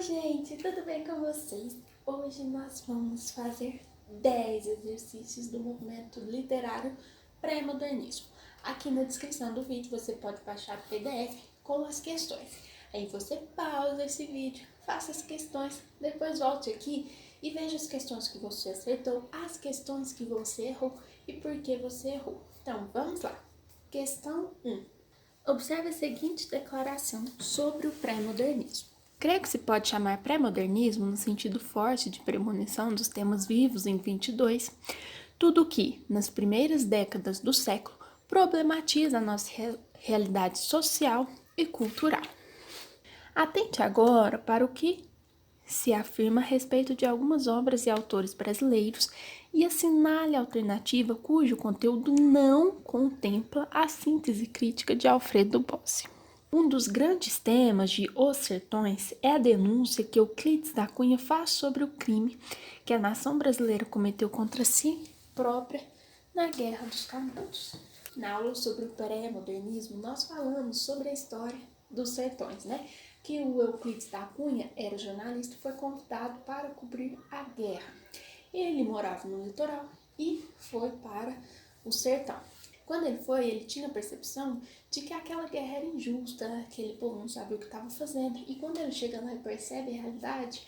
gente, tudo bem com vocês? Hoje nós vamos fazer 10 exercícios do movimento literário pré-modernismo. Aqui na descrição do vídeo você pode baixar o PDF com as questões. Aí você pausa esse vídeo, faça as questões, depois volte aqui e veja as questões que você acertou, as questões que você errou e por que você errou. Então vamos lá. Questão 1. Observe a seguinte declaração sobre o pré-modernismo. Creio que se pode chamar pré-modernismo no sentido forte de premonição dos temas vivos em 22, tudo que, nas primeiras décadas do século, problematiza a nossa realidade social e cultural. Atente agora para o que se afirma a respeito de algumas obras e autores brasileiros e assinale a alternativa cujo conteúdo não contempla a síntese crítica de Alfredo Bossi. Um dos grandes temas de Os Sertões é a denúncia que Euclides da Cunha faz sobre o crime que a nação brasileira cometeu contra si própria na Guerra dos Canudos. Na aula sobre o pré-modernismo, nós falamos sobre a história dos sertões, que o Euclides da Cunha era jornalista e foi convidado para cobrir a guerra. Ele morava no litoral e foi para o sertão. Quando ele foi, ele tinha a percepção de que aquela guerra era injusta, aquele povo não sabia o que estava fazendo. E quando ele chega lá e percebe a realidade,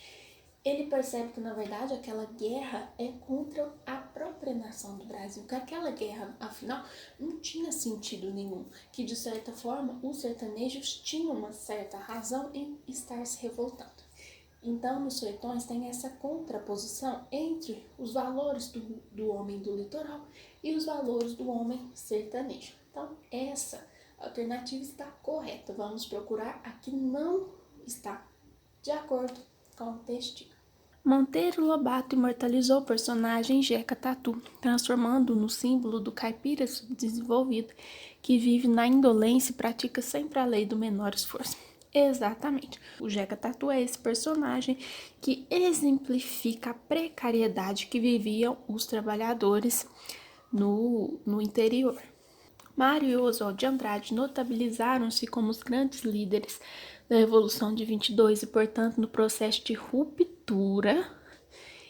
ele percebe que, na verdade, aquela guerra é contra a própria nação do Brasil, que aquela guerra, afinal, não tinha sentido nenhum, que, de certa forma, os sertanejos tinham uma certa razão em estar se revoltando. Então, nos sertões tem essa contraposição entre os valores do homem do litoral e os valores do homem sertanejo. Então, essa alternativa está correta. Vamos procurar a que não está de acordo com o textinho. Monteiro Lobato imortalizou o personagem Jeca Tatu, transformando-o no símbolo do caipira subdesenvolvido que vive na indolência e pratica sempre a lei do menor esforço. Exatamente. O Jeca Tatu é esse personagem que exemplifica a precariedade que viviam os trabalhadores no interior. Mário e Oswald de Andrade notabilizaram-se como os grandes líderes da Revolução de 22 e, portanto, no processo de ruptura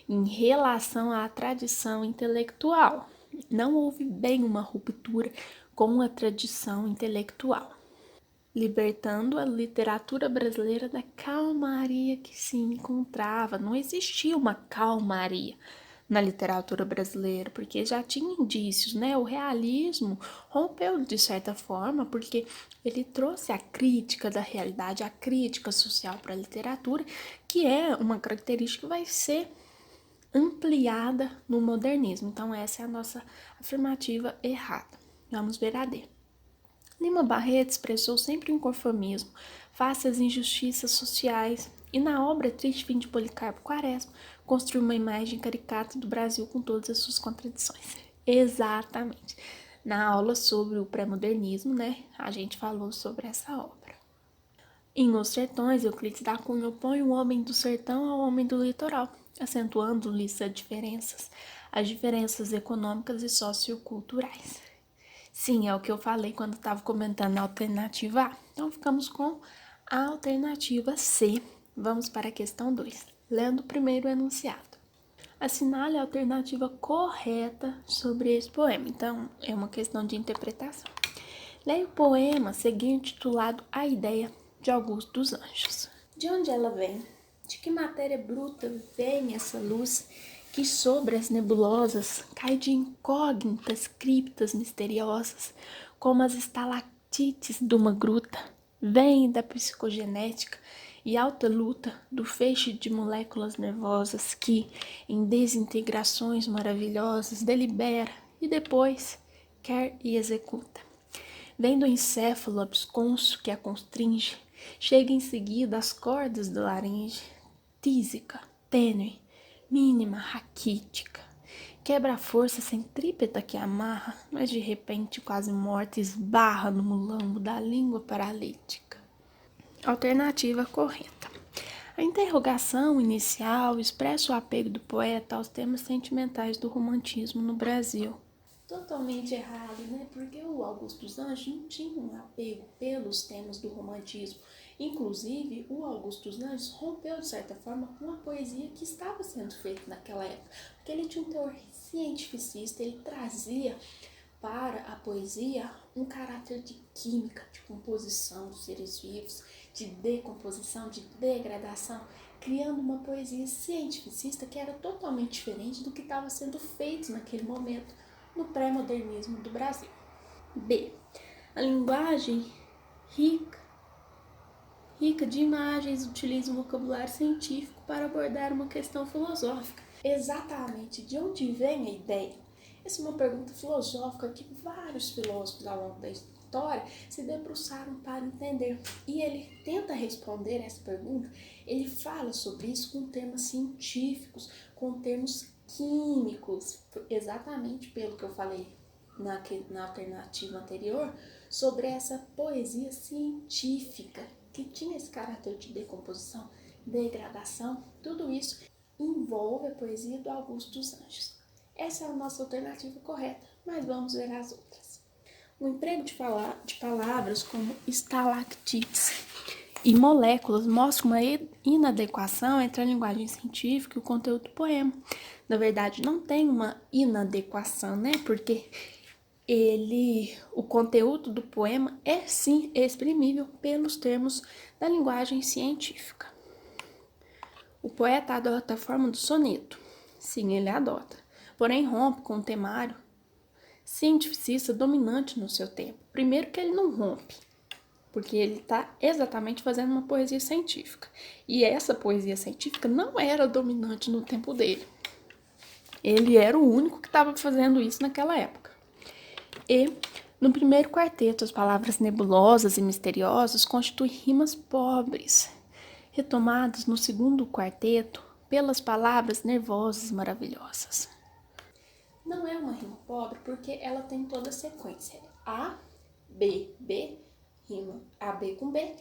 em relação à tradição intelectual. Não houve bem uma ruptura com a tradição intelectual, libertando a literatura brasileira da calmaria que se encontrava. Não existia uma calmaria na literatura brasileira, porque já tinha indícios, O realismo rompeu de certa forma, porque ele trouxe a crítica da realidade, a crítica social para a literatura, que é uma característica que vai ser ampliada no modernismo. Então, essa é a nossa afirmativa errada. Vamos ver a D. Lima Barreto expressou sempre o inconformismo face às injustiças sociais e na obra Triste Fim de Policarpo Quaresma construiu uma imagem caricata do Brasil com todas as suas contradições. Exatamente. Na aula sobre o pré-modernismo, a gente falou sobre essa obra. Em Os Sertões, Euclides da Cunha opõe o homem do sertão ao homem do litoral, acentuando-lhes as diferenças econômicas e socioculturais. Sim, é o que eu falei quando estava comentando a alternativa A. Então, ficamos com a alternativa C. Vamos para a questão 2. Lendo o primeiro enunciado. Assinale a alternativa correta sobre esse poema. Então, é uma questão de interpretação. Leia o poema seguinte intitulado A Ideia, de Augusto dos Anjos. De onde ela vem? De que matéria bruta vem essa luz que sobre as nebulosas cai de incógnitas criptas misteriosas, como as estalactites de uma gruta? Vem da psicogenética e alta luta do feixe de moléculas nervosas que, em desintegrações maravilhosas, delibera e depois quer e executa. Vem do encéfalo absconso que a constringe, chega em seguida às cordas da laringe, tísica, tênue, mínima, raquítica. Quebra a força centrípeta que amarra, mas de repente, quase morta, esbarra no mulambo da língua paralítica. Alternativa correta. A interrogação inicial expressa o apego do poeta aos temas sentimentais do romantismo no Brasil. Totalmente errado, Porque o Augusto dos Anjos não tinha um apego pelos temas do romantismo. Inclusive, o Augusto dos Anjos rompeu, de certa forma, com a poesia que estava sendo feita naquela época, porque ele tinha um teor cientificista, ele trazia para a poesia um caráter de química, de composição dos seres vivos, de decomposição, de degradação, criando uma poesia cientificista que era totalmente diferente do que estava sendo feito naquele momento no pré-modernismo do Brasil. B. A linguagem rica de imagens utiliza um vocabulário científico para abordar uma questão filosófica. Exatamente de onde vem a ideia? Essa é uma pergunta filosófica que vários filósofos ao longo da história se debruçaram para entender. E ele tenta responder essa pergunta, ele fala sobre isso com termos científicos, com termos químicos, exatamente pelo que eu falei na alternativa anterior, sobre essa poesia científica, que tinha esse caráter de decomposição, degradação, tudo isso envolve a poesia do Augusto dos Anjos. Essa é a nossa alternativa correta, mas vamos ver as outras. O emprego de palavras como estalactites e moléculas mostra uma inadequação entre a linguagem científica e o conteúdo do poema. Na verdade, não tem uma inadequação, né? Porque o conteúdo do poema é sim exprimível pelos termos da linguagem científica. O poeta adota a forma do soneto. Sim, ele adota. Porém, rompe com o temário cientificista dominante no seu tempo. Primeiro que ele não rompe, porque ele está exatamente fazendo uma poesia científica. E essa poesia científica não era dominante no tempo dele. Ele era o único que estava fazendo isso naquela época. E, no primeiro quarteto, as palavras nebulosas e misteriosas constituem rimas pobres, retomadas no segundo quarteto pelas palavras nervosas e maravilhosas. Não é uma rima pobre porque ela tem toda a sequência. A, B, B, rima A, B com B.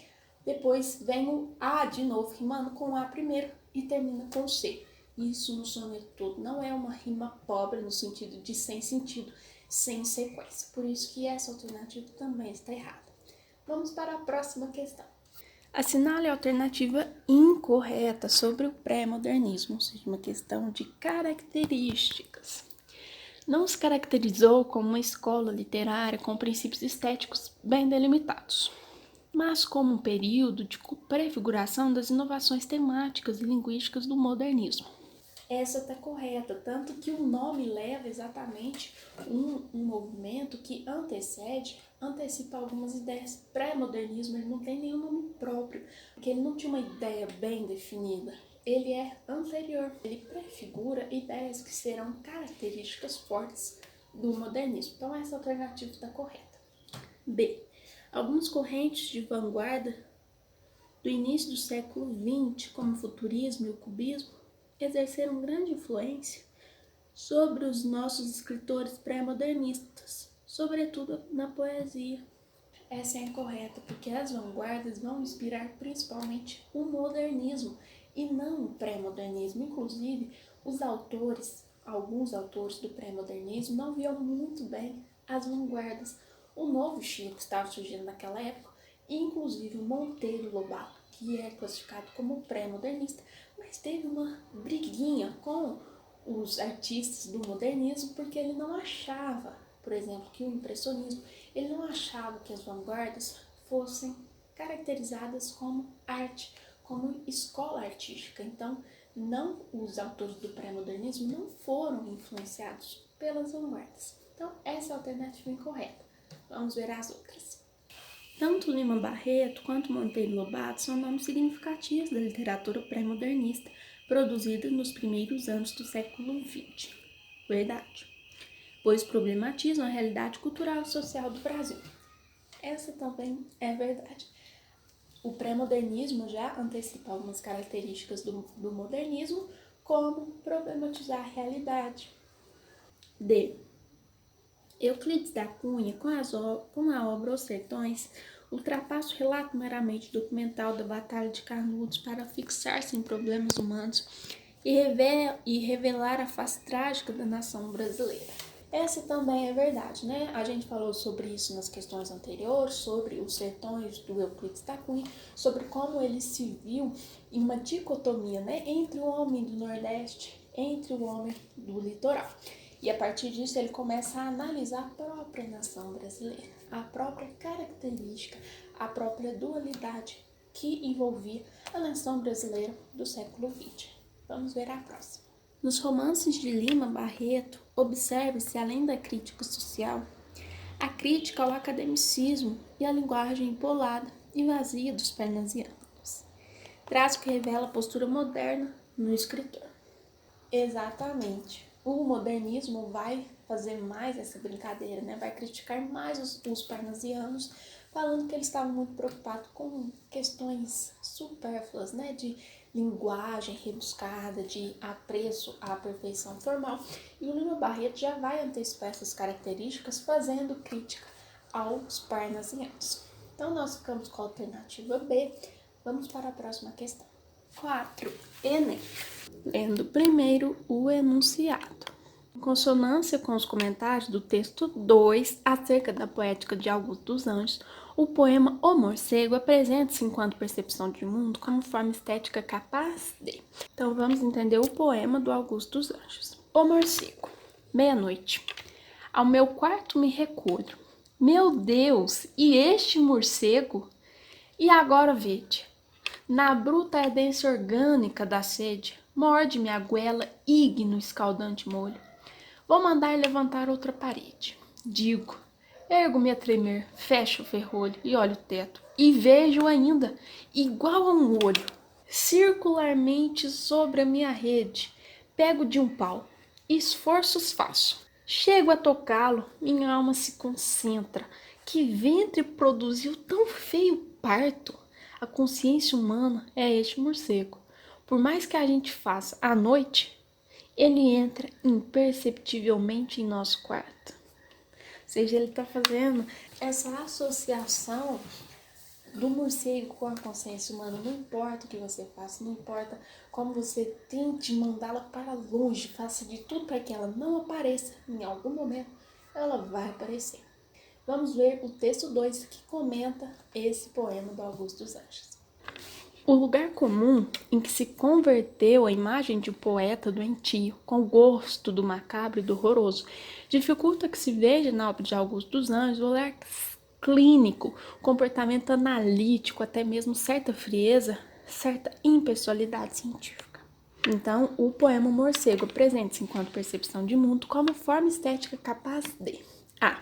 Depois vem o A de novo, rimando com A primeiro e termina com C. Isso no soneto todo não é uma rima pobre no sentido de sem sentido, sem sequência. Por isso que essa alternativa também está errada. Vamos para a próxima questão. Assinale a alternativa incorreta sobre o pré-modernismo, ou seja, uma questão de características. Não se caracterizou como uma escola literária com princípios estéticos bem delimitados, mas como um período de prefiguração das inovações temáticas e linguísticas do modernismo. Essa está correta, tanto que o nome leva exatamente um movimento que antecipa algumas ideias. Pré-modernismo, ele não tem nenhum nome próprio, porque ele não tinha uma ideia bem definida. Ele é anterior, ele prefigura ideias que serão características fortes do modernismo. Então, essa alternativa está correta. B. Algumas correntes de vanguarda do início do século XX, como o futurismo e o cubismo, exerceram grande influência sobre os nossos escritores pré-modernistas, sobretudo na poesia. Essa é incorreta, porque as vanguardas vão inspirar principalmente o modernismo e não o pré-modernismo. Inclusive, alguns autores do pré-modernismo não viam muito bem as vanguardas, o novo estilo que estava surgindo naquela época, e inclusive o Monteiro Lobato, que é classificado como pré-modernista, mas teve uma briguinha com os artistas do modernismo, porque ele não achava, por exemplo, que o impressionismo, ele não achava que as vanguardas fossem caracterizadas como arte, como escola artística. Então, os autores do pré-modernismo não foram influenciados pelas vanguardas. Então, essa é a alternativa incorreta. Vamos ver as outras. Tanto Lima Barreto quanto Monteiro Lobato são nomes significativos da literatura pré-modernista produzida nos primeiros anos do século XX. Verdade. Pois problematizam a realidade cultural e social do Brasil. Essa também é verdade. O pré-modernismo já antecipa algumas características do modernismo, como problematizar a realidade. D. Euclides da Cunha, com a obra Os Sertões, ultrapassa o relato meramente documental da Batalha de Canudos para fixar-se em problemas humanos e revelar a face trágica da nação brasileira. Essa também é verdade, né? A gente falou sobre isso nas questões anteriores, sobre os sertões do Euclides da Cunha, sobre como ele se viu em uma dicotomia, né, entre o homem do Nordeste, entre o homem do litoral. E a partir disso ele começa a analisar a própria nação brasileira, a própria característica, a própria dualidade que envolvia a nação brasileira do século XX. Vamos ver a próxima. Nos romances de Lima Barreto, observa-se, além da crítica social, a crítica ao academicismo e à linguagem empolada e vazia dos parnasianos, traço que revela a postura moderna no escritor. Exatamente. O modernismo vai fazer mais essa brincadeira, né? Vai criticar mais os parnasianos, falando que eles estavam muito preocupados com questões supérfluas, né? De linguagem rebuscada, de apreço à perfeição formal. E o Lima Barreto já vai antecipar essas características, fazendo crítica aos parnasianos. Então, nós ficamos com a alternativa B. Vamos para a próxima questão. 4. Enem. Lendo primeiro o enunciado. Em consonância com os comentários do texto 2, acerca da poética de Augusto dos Anjos, o poema O Morcego apresenta-se enquanto percepção de mundo como forma estética capaz de... Então vamos entender o poema do Augusto dos Anjos. O Morcego. Meia-noite. Ao meu quarto me recolho. Meu Deus, e este morcego? E agora vede. Na bruta ardência orgânica da sede, morde-me a goela ígneo escaldante molho. Vou mandar levantar outra parede. Digo, ergo-me a tremer, fecho o ferrolho e olho o teto. E vejo ainda, igual a um olho, circularmente sobre a minha rede, pego de um pau, esforços faço. Chego a tocá-lo, minha alma se concentra. Que ventre produziu tão feio parto? A consciência humana é este morcego. Por mais que a gente faça à noite, ele entra imperceptivelmente em nosso quarto. Ou seja, ele está fazendo essa associação do morcego com a consciência humana. Não importa o que você faça, não importa como você tente mandá-la para longe, faça de tudo para que ela não apareça, em algum momento ela vai aparecer. Vamos ver o texto 2 que comenta esse poema do Augusto dos Anjos. O lugar comum em que se converteu a imagem de um poeta doentio, com gosto do macabro e do horroroso, dificulta que se veja na obra de Augusto dos Anjos o olhar clínico, comportamento analítico, até mesmo certa frieza, certa impessoalidade científica. Então, o poema Morcego apresenta-se enquanto percepção de mundo como forma estética capaz de a.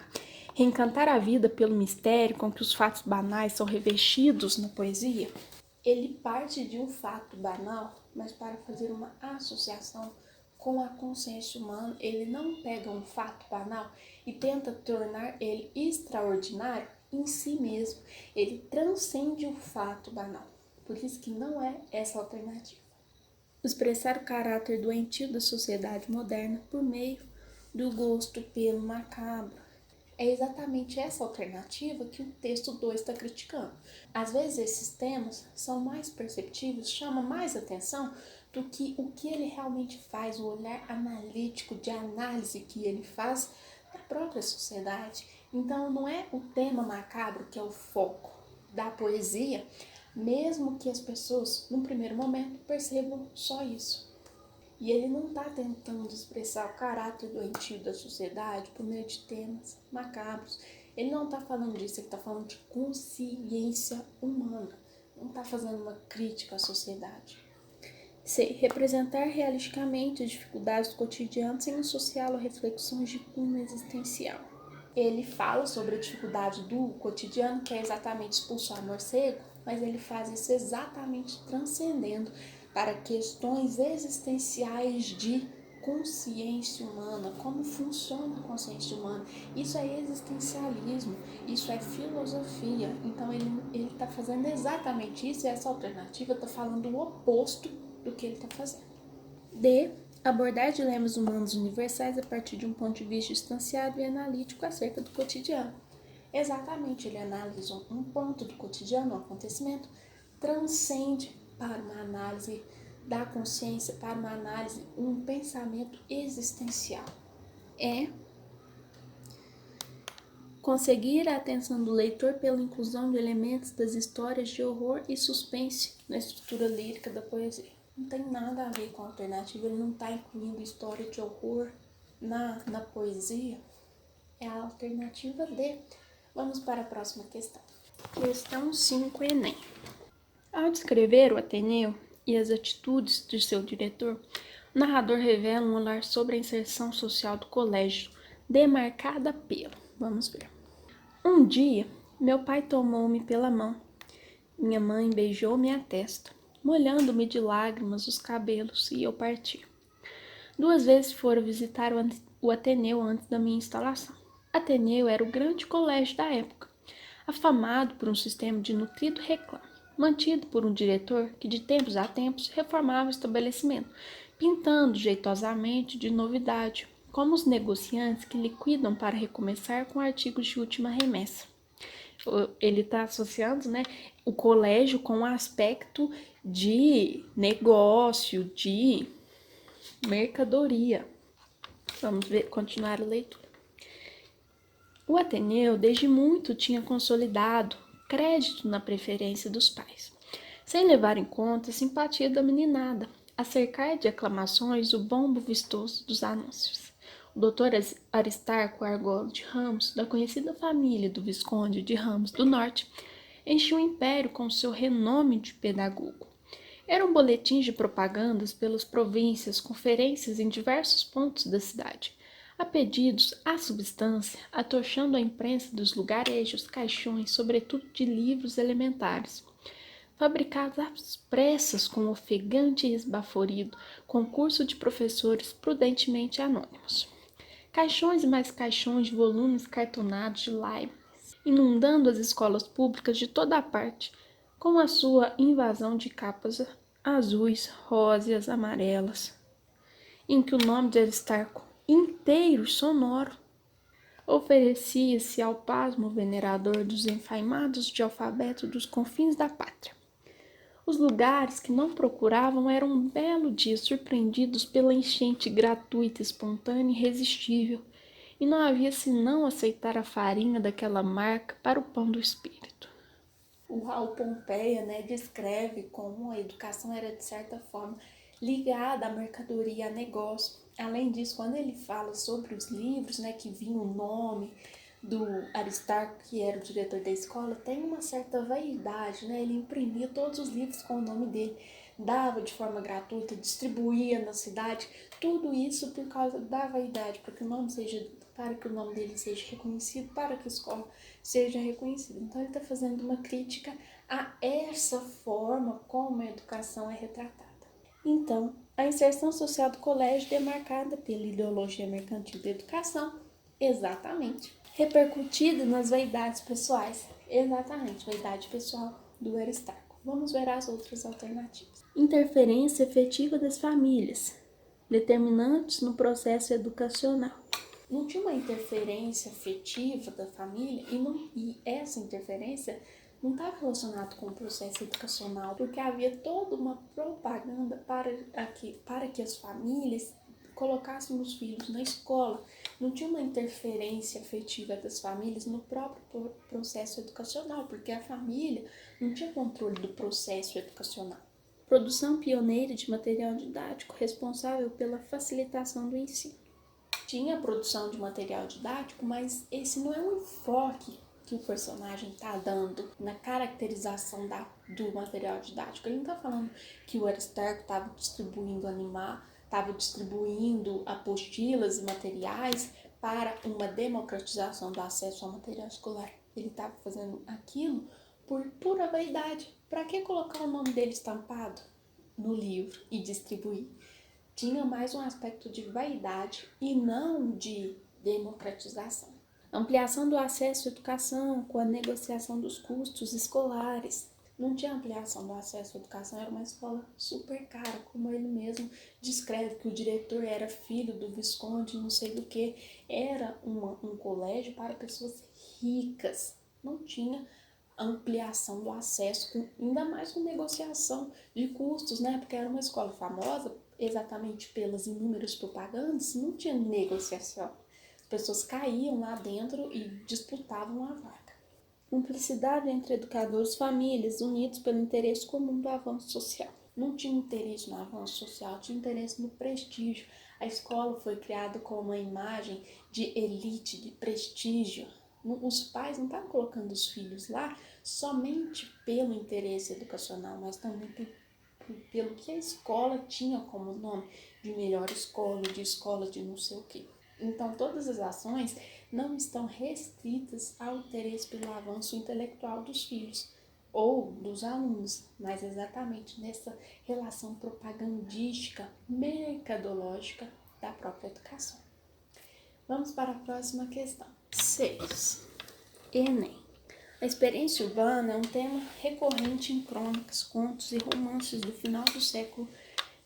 Reencantar a vida pelo mistério com que os fatos banais são revestidos na poesia. Ele parte de um fato banal, mas para fazer uma associação com a consciência humana, ele não pega um fato banal e tenta tornar ele extraordinário em si mesmo. Ele transcende o fato banal. Por isso que não é essa alternativa. Expressar o caráter doentio da sociedade moderna por meio do gosto pelo macabro. É exatamente essa alternativa que o texto 2 está criticando. Às vezes esses temas são mais perceptíveis, chamam mais atenção do que o que ele realmente faz, o olhar analítico de análise que ele faz da própria sociedade. Então não é o tema macabro que é o foco da poesia, mesmo que as pessoas, num primeiro momento, percebam só isso. E ele não está tentando expressar o caráter doentio da sociedade por meio de temas macabros. Ele não está falando disso, ele está falando de consciência humana. Não está fazendo uma crítica à sociedade. C. Representar realisticamente as dificuldades do cotidiano sem associá-lo a reflexões de cunho existencial. Ele fala sobre a dificuldade do cotidiano, que é exatamente expulsar o morcego, mas ele faz isso exatamente transcendendo para questões existenciais de consciência humana, como funciona a consciência humana. Isso é existencialismo, isso é filosofia. Então ele está fazendo exatamente isso e essa alternativa está falando o oposto do que ele está fazendo. D. Abordar dilemas humanos universais a partir de um ponto de vista distanciado e analítico acerca do cotidiano. Exatamente, ele analisa um ponto do cotidiano, um acontecimento, transcende para uma análise da consciência, para uma análise, um pensamento existencial. É conseguir a atenção do leitor pela inclusão de elementos das histórias de horror e suspense na estrutura lírica da poesia. Não tem nada a ver com a alternativa, ele não está incluindo história de horror na poesia. É a alternativa D. Vamos para a próxima questão. Questão 5, Enem. Ao descrever o Ateneu e as atitudes de seu diretor, o narrador revela um olhar sobre a inserção social do colégio, demarcada pelo... Vamos ver. Um dia, meu pai tomou-me pela mão. Minha mãe beijou minha testa, molhando-me de lágrimas os cabelos, e eu parti. 2 vezes fora visitar o Ateneu antes da minha instalação. Ateneu era o grande colégio da época, afamado por um sistema de nutrido reclame, mantido por um diretor que de tempos a tempos reformava o estabelecimento, pintando jeitosamente de novidade, como os negociantes que liquidam para recomeçar com artigos de última remessa. Ele está associando, o colégio com o aspecto de negócio, de mercadoria. Vamos ver, continuar a leitura. O Ateneu, desde muito, tinha consolidado crédito na preferência dos pais, sem levar em conta a simpatia da meninada, a cercar de aclamações o bombo vistoso dos anúncios. O doutor Aristarco Argolo de Ramos, da conhecida família do Visconde de Ramos do Norte, enchia o império com seu renome de pedagogo. Eram boletins de propagandas pelas províncias, conferências em diversos pontos da cidade, a pedidos à substância, atochando a imprensa dos lugarejos, caixões, sobretudo de livros elementares, fabricados às pressas com ofegante e esbaforido concurso de professores prudentemente anônimos. Caixões e mais caixões de volumes cartonados de Leibniz, inundando as escolas públicas de toda a parte, com a sua invasão de capas azuis, róseas, amarelas, em que o nome de Aristarco inteiro, sonoro, oferecia-se ao pasmo venerador dos enfaimados de alfabeto dos confins da pátria. Os lugares que não procuravam eram um belo dia surpreendidos pela enchente gratuita, espontânea e irresistível, e não havia senão aceitar a farinha daquela marca para o pão do espírito. O Raul Pompeia, descreve como a educação era, de certa forma, ligada à mercadoria e a negócio. Além disso, quando ele fala sobre os livros, que vinha o nome do Aristarco, que era o diretor da escola, tem uma certa vaidade, Ele imprimia todos os livros com o nome dele, dava de forma gratuita, distribuía na cidade, tudo isso por causa da vaidade, para que o nome dele seja reconhecido, para que a escola seja reconhecida. Então ele está fazendo uma crítica a essa forma como a educação é retratada. Então, a inserção social do colégio demarcada pela ideologia mercantil da educação, exatamente, repercutida nas vaidades pessoais, exatamente, vaidade pessoal do Aristarco. Vamos ver as outras alternativas. Interferência efetiva das famílias, determinantes no processo educacional. Não tinha uma interferência afetiva da família e essa interferência não estava relacionada com o processo educacional, porque havia toda uma propaganda para que as famílias colocassem os filhos na escola. Não tinha uma interferência afetiva das famílias no próprio processo educacional, porque a família não tinha controle do processo educacional. Produção pioneira de material didático responsável pela facilitação do ensino. Tinha a produção de material didático, mas esse não é um enfoque que o personagem está dando na caracterização do material didático. Ele não está falando que o Aristarco estava distribuindo apostilas e materiais para uma democratização do acesso ao material escolar. Ele estava fazendo aquilo por pura vaidade. Para que colocar o nome dele estampado no livro e distribuir? Tinha mais um aspecto de vaidade e não de democratização. Ampliação do acesso à educação com a negociação dos custos escolares. Não tinha ampliação do acesso à educação, era uma escola super cara, como ele mesmo descreve, que o diretor era filho do Visconde, não sei do que. Era um colégio para pessoas ricas. Não tinha ampliação do acesso, ainda mais com negociação de custos, porque era uma escola famosa exatamente pelas inúmeras propagandas, não tinha negociação. As pessoas caíam lá dentro e disputavam a vaga. Cumplicidade entre educadores, famílias, unidos pelo interesse comum do avanço social. Não tinha interesse no avanço social, tinha interesse no prestígio. A escola foi criada com uma imagem de elite, de prestígio. Os pais não estavam colocando os filhos lá somente pelo interesse educacional, mas também pelo que a escola tinha como nome, de melhor escola de não sei o quê. Então, todas as ações não estão restritas ao interesse pelo avanço intelectual dos filhos ou dos alunos, mas exatamente nessa relação propagandística, mercadológica da própria educação. Vamos para a próxima questão. 6. Enem. A experiência urbana é um tema recorrente em crônicas, contos e romances do final do século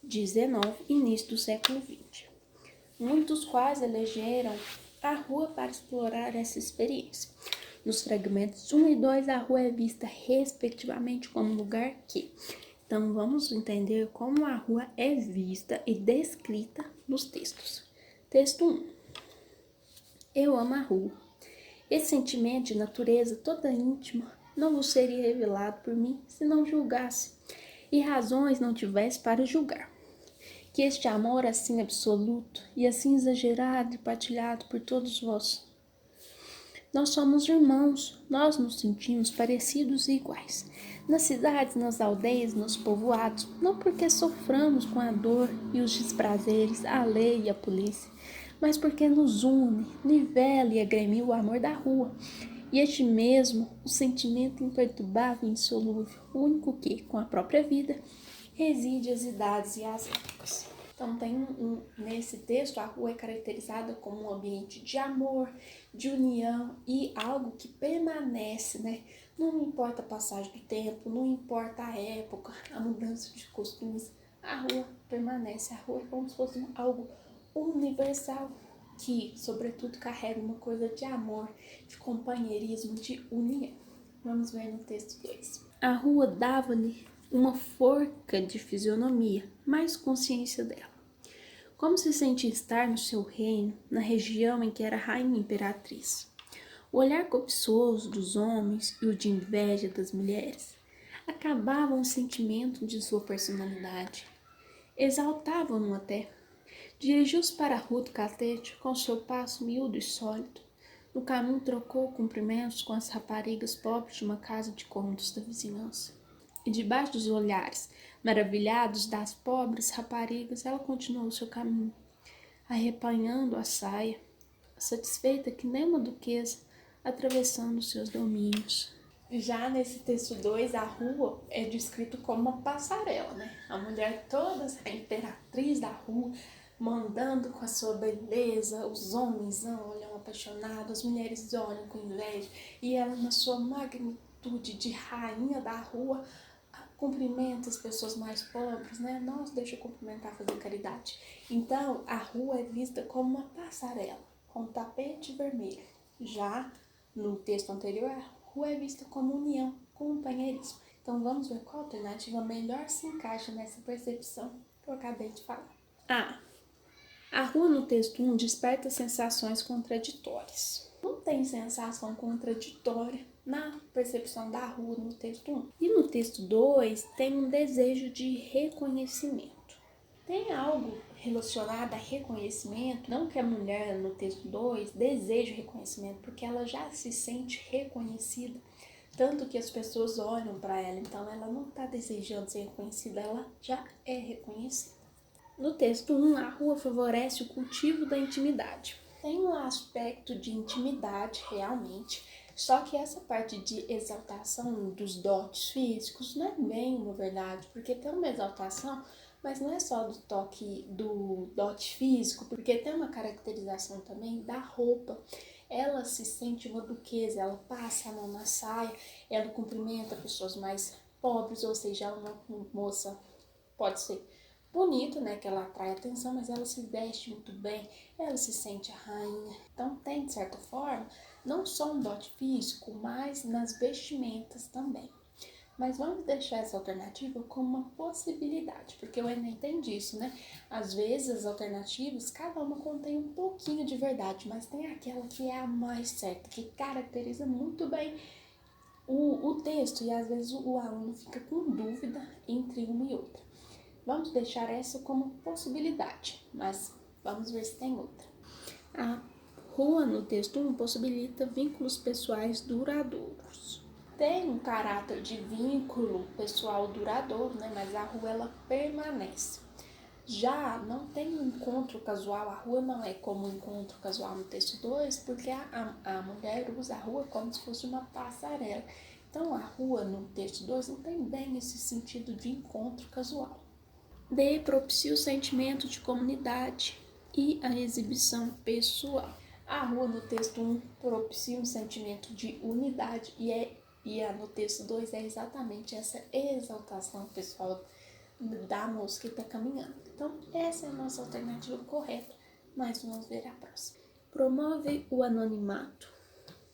XIX e início do século XX. Muitos quais elegeram a rua para explorar essa experiência. Nos fragmentos 1 e 2, a rua é vista respectivamente como lugar que. Então, vamos entender como a rua é vista e descrita nos textos. Texto 1. Eu amo a rua. Esse sentimento de natureza toda íntima não vos seria revelado por mim se não julgasse, e razões não tivesse para julgar. Que este amor assim absoluto e assim exagerado e partilhado por todos vós. Nós somos irmãos, nós nos sentimos parecidos e iguais. Nas cidades, nas aldeias, nos povoados, não porque soframos com a dor e os desprazeres, a lei e a polícia, mas porque nos une, nivela e agremia o amor da rua. E este mesmo, o sentimento imperturbável e insolúvel, único que, com a própria vida, reside as idades e as épocas. Então, nesse texto, a rua é caracterizada como um ambiente de amor, de união e algo que permanece, né? Não importa a passagem do tempo, não importa a época, a mudança de costumes, a rua permanece. A rua é como se fosse algo universal que, sobretudo, carrega uma coisa de amor, de companheirismo, de união. Vamos ver no texto 2. A rua dava-lhe uma forca de fisionomia, mais consciência dela. Como se sentia estar no seu reino, na região em que era rainha imperatriz. O olhar cobiçoso dos homens e o de inveja das mulheres acabavam o sentimento de sua personalidade. Exaltavam-no até. Dirigiu-se para a rua do Catete com seu passo miúdo e sólido. No caminho trocou cumprimentos com as raparigas pobres de uma casa de contos da vizinhança. E debaixo dos olhares maravilhados das pobres raparigas, ela continuou seu caminho, arrepanhando a saia, satisfeita que nem uma duquesa, atravessando seus domínios. Já nesse texto 2, a rua é descrito como uma passarela, né? A mulher toda, a imperatriz da rua, mandando com a sua beleza, os homens olham apaixonados, as mulheres olham com inveja, e ela, na sua magnitude de rainha da rua, cumprimenta as pessoas mais pobres, né? Nossa, deixa eu cumprimentar, fazer caridade. Então, a rua é vista como uma passarela, com tapete vermelho. Já no texto anterior, a rua é vista como união, companheirismo. Então, vamos ver qual alternativa melhor se encaixa nessa percepção que eu acabei de falar. A rua no texto 1 desperta sensações contraditórias. Não tem sensação contraditória na percepção da rua no texto 1. E no texto 2 tem um desejo de reconhecimento. Tem algo relacionado a reconhecimento, não que a mulher no texto 2 deseje reconhecimento, porque ela já se sente reconhecida, tanto que as pessoas olham para ela, então ela não está desejando ser reconhecida, ela já é reconhecida. No texto 1, a rua favorece o cultivo da intimidade. Tem um aspecto de intimidade, realmente, só que essa parte de exaltação dos dotes físicos não é bem uma verdade, porque tem uma exaltação, mas não é só do dote físico, porque tem uma caracterização também da roupa. Ela se sente uma duquesa, ela passa a mão na saia, ela cumprimenta pessoas mais pobres, ou seja, ela é uma moça, pode ser bonita, né, que ela atrai atenção, mas ela se veste muito bem, ela se sente a rainha. Então tem, de certa forma, não só um dote físico, mas nas vestimentas também. Mas vamos deixar essa alternativa como uma possibilidade, porque o Enem tem disso, né? Às vezes as alternativas, cada uma contém um pouquinho de verdade, mas tem aquela que é a mais certa, que caracteriza muito bem o texto, e às vezes o aluno fica com dúvida entre uma e outra. Vamos deixar essa como possibilidade, mas vamos ver se tem outra. A rua no texto 1 possibilita vínculos pessoais duradouros. Tem um caráter de vínculo pessoal duradouro, né? Mas a rua ela permanece. Já não tem um encontro casual, a rua não é como um encontro casual no texto 2, porque a mulher usa a rua como se fosse uma passarela. Então a rua no texto 2 não tem bem esse sentido de encontro casual. D propicia o sentimento de comunidade e a exibição pessoal. A rua no texto 1 propicia um sentimento de unidade e no texto 2 é exatamente essa exaltação pessoal da moça que está caminhando. Então, essa é a nossa alternativa correta, mas vamos ver a próxima. Promove o anonimato.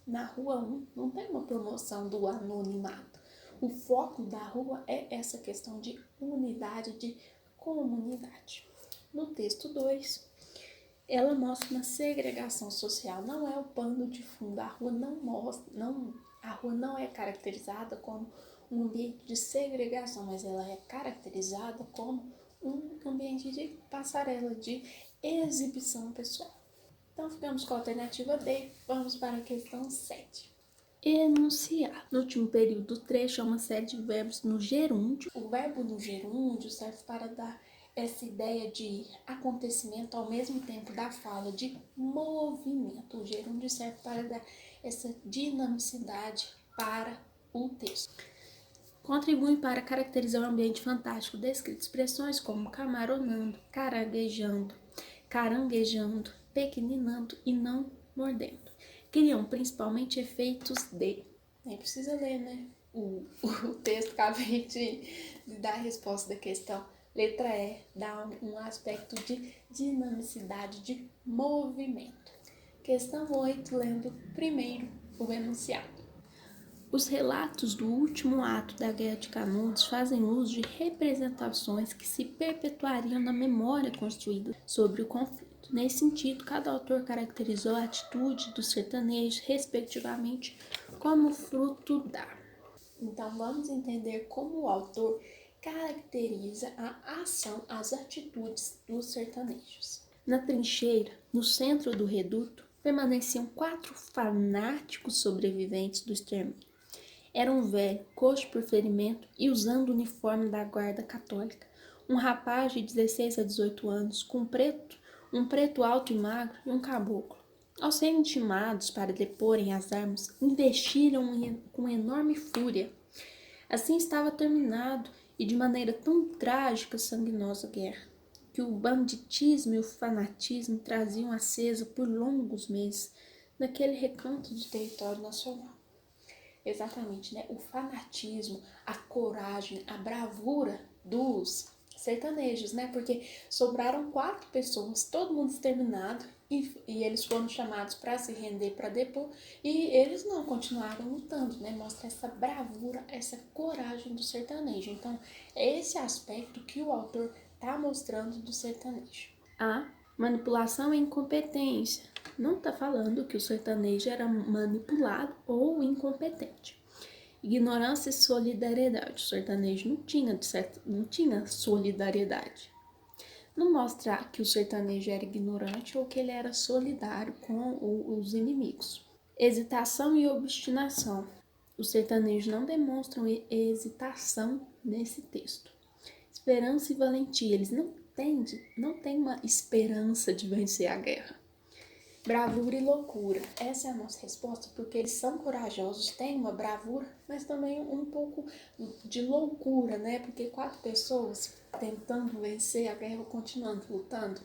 Na rua 1 não tem uma promoção do anonimato. O foco da rua é essa questão de unidade, de comunidade. No texto 2, ela mostra uma segregação social, não é o pano de fundo, a rua a rua não é caracterizada como um ambiente de segregação, mas ela é caracterizada como um ambiente de passarela, de exibição pessoal. Então ficamos com a alternativa D, vamos para a questão 7. Enunciar. No último período do trecho há uma série de verbos no gerúndio. O verbo no gerúndio serve para dar essa ideia de acontecimento ao mesmo tempo da fala, de movimento. O gerúndio serve para dar essa dinamicidade para o texto. Contribuem para caracterizar o ambiente fantástico descrito expressões como camaronando, caranguejando, pequeninando e não mordendo. Criam principalmente efeitos de... Nem precisa ler, né? O texto acabei de dar a resposta da questão. Letra E dá um aspecto de dinamicidade, de movimento. Questão 8, lendo primeiro o enunciado. Os relatos do último ato da Guerra de Canudos fazem uso de representações que se perpetuariam na memória construída sobre o conflito. Nesse sentido, cada autor caracterizou a atitude dos sertanejos, respectivamente, como fruto da. Então, vamos entender como o autor caracteriza a ação, as atitudes dos sertanejos. Na trincheira, no centro do reduto, permaneciam 4 fanáticos sobreviventes do extermínio. Era um velho, coxo por ferimento e usando o uniforme da guarda católica. Um rapaz de 16 a 18 anos, com um preto alto e magro e um caboclo. Ao serem intimados para deporem as armas, investiram com enorme fúria. Assim estava terminado, e de maneira tão trágica a sanguinosa guerra, que o banditismo e o fanatismo traziam acesa por longos meses naquele recanto de território nacional. Exatamente, né? O fanatismo, a coragem, a bravura dos sertanejos, né? Porque sobraram 4 pessoas, todo mundo exterminado, e eles foram chamados para se render, para depor, e eles não continuaram lutando, né? Mostra essa bravura, essa coragem do sertanejo. Então, é esse aspecto que o autor está mostrando do sertanejo. A manipulação e incompetência. Não está falando que o sertanejo era manipulado ou incompetente. Ignorância e solidariedade. O sertanejo não tinha solidariedade. Não mostra que o sertanejo era ignorante ou que ele era solidário com os inimigos. Hesitação e obstinação. Os sertanejos não demonstram hesitação nesse texto. Esperança e valentia. Eles não têm uma esperança de vencer a guerra. Bravura e loucura. Essa é a nossa resposta, porque eles são corajosos, têm uma bravura, mas também um pouco de loucura, né? Porque 4 pessoas tentando vencer a guerra, continuando lutando,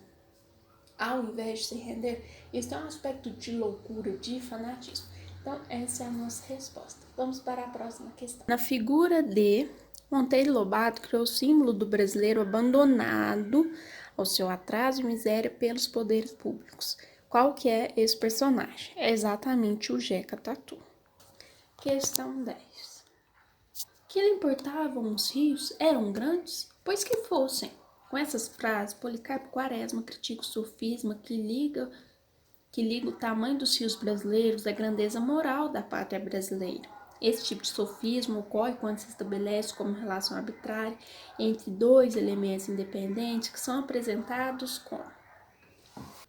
ao invés de se render, isso é um aspecto de loucura, de fanatismo. Então, essa é a nossa resposta. Vamos para a próxima questão. Na figura D, Monteiro Lobato criou o símbolo do brasileiro abandonado ao seu atraso e miséria pelos poderes públicos. Qual que é esse personagem? É exatamente o Jeca Tatu. Questão 10. Que lhe importavam os rios eram grandes, pois que fossem. Com essas frases, Policarpo Quaresma critica o sofisma que liga o tamanho dos rios brasileiros à grandeza moral da pátria brasileira. Esse tipo de sofisma ocorre quando se estabelece como relação arbitrária entre dois elementos independentes que são apresentados como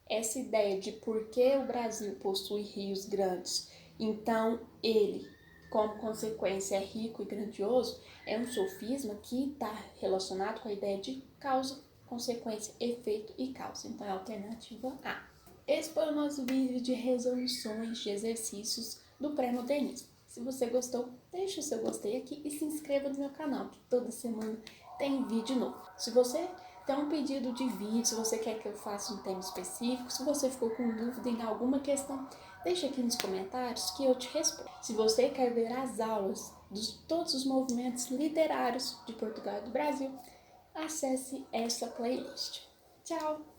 essa ideia de por que o Brasil possui rios grandes, então ele, como consequência, é rico e grandioso, é um sofisma que está relacionado com a ideia de causa, consequência, efeito e causa. Então é a alternativa A. Esse foi o nosso vídeo de resoluções de exercícios do pré-modernismo. Se você gostou, deixe o seu gostei aqui e se inscreva no meu canal, que toda semana tem vídeo novo. Se você tem um pedido de vídeo, se você quer que eu faça um tema específico, se você ficou com dúvida em alguma questão, deixa aqui nos comentários que eu te respondo. Se você quer ver as aulas de todos os movimentos literários de Portugal e do Brasil, acesse essa playlist. Tchau!